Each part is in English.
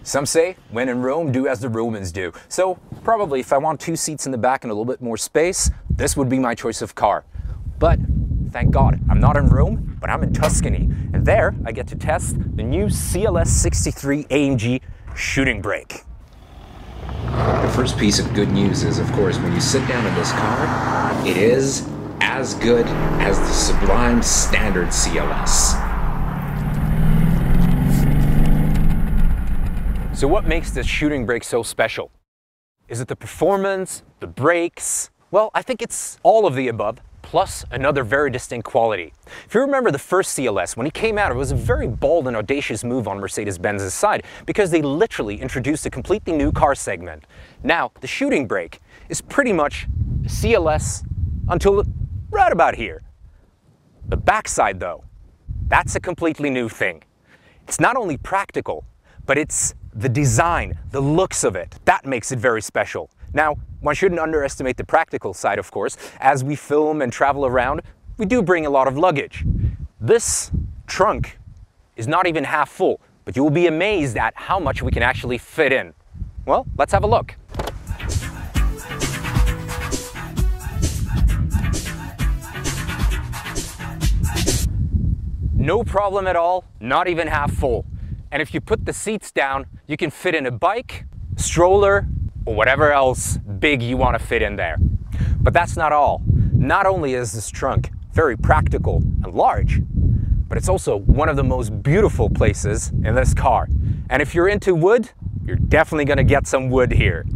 Some say, when in Rome, do as the Romans do. So probably if I want 2 seats in the back and a little bit more space, this would be my choice of car. But thank God, I'm not in Rome, but I'm in Tuscany. And there, I get to test the new CLS 63 AMG Shooting Brake. The first piece of good news is, of course, when you sit down in this car, it is as good as the sublime standard CLS. So what makes this shooting brake so special? Is it the performance, the brakes? Well, I think it's all of the above, plus another very distinct quality. If you remember the first CLS, when it came out, it was a very bold and audacious move on Mercedes-Benz's side because they literally introduced a completely new car segment. Now, the shooting brake is pretty much a CLS until right about here. The backside, though, that's a completely new thing. It's not only practical, but it's the design, the looks of it. That makes it very special. Now, one shouldn't underestimate the practical side, of course. As we film and travel around, we do bring a lot of luggage. This trunk is not even half full, but you will be amazed at how much we can actually fit in. Well, let's have a look. No problem at all, not even half full. And if you put the seats down, you can fit in a bike, stroller, or whatever else big you want to fit in there. But that's not all. Not only is this trunk very practical and large, but it's also one of the most beautiful places in this car. And if you're into wood, you're definitely going to get some wood here.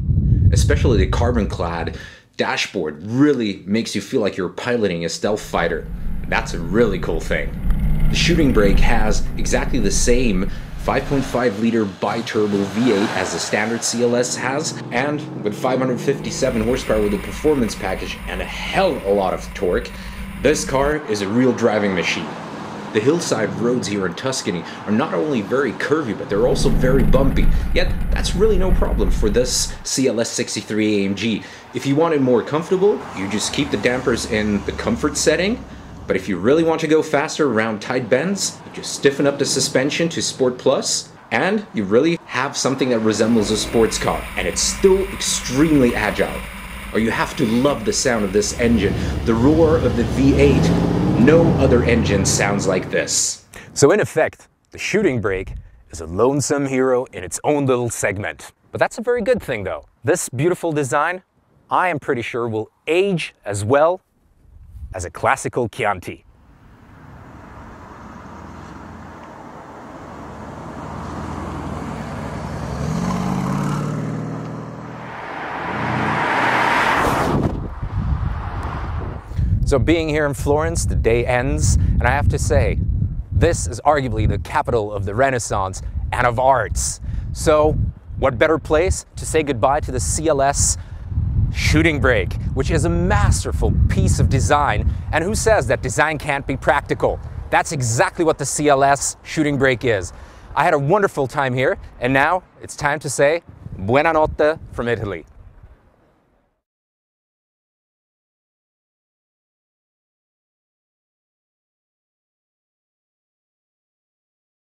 Especially the carbon-clad dashboard really makes you feel like you're piloting a stealth fighter. That's a really cool thing. The shooting brake has exactly the same 5.5-liter bi-turbo V8 as the standard CLS has, and with 557 horsepower with a performance package and a hell of a lot of torque, this car is a real driving machine. The hillside roads here in Tuscany are not only very curvy, but they're also very bumpy. Yet, that's really no problem for this CLS 63 AMG. If you want it more comfortable, you just keep the dampers in the comfort setting. But if you really want to go faster around tight bends, you just stiffen up the suspension to Sport Plus, and you really have something that resembles a sports car, and it's still extremely agile. Or you have to love the sound of this engine. The roar of the V8, no other engine sounds like this. So in effect, the shooting brake is a lonesome hero in its own little segment. But that's a very good thing though. This beautiful design, I am pretty sure will age as well as a classical Chianti. So being here in Florence, the day ends, and I have to say, this is arguably the capital of the Renaissance and of arts. So what better place to say goodbye to the CLS Shooting Brake, which is a masterful piece of design, and who says that design can't be practical? That's exactly what the CLS Shooting Brake is. I had a wonderful time here, and now it's time to say buonanotte from Italy.